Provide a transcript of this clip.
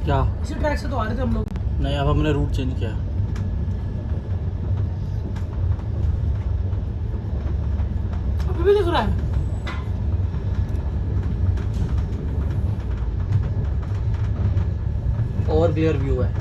क्या? इसी ट्रैक से तो आ रहे थे हम लोग। नहीं, अब हमने रूट चेंज किया। अभी भी दिख रहा है। और क्लियर व्यू है।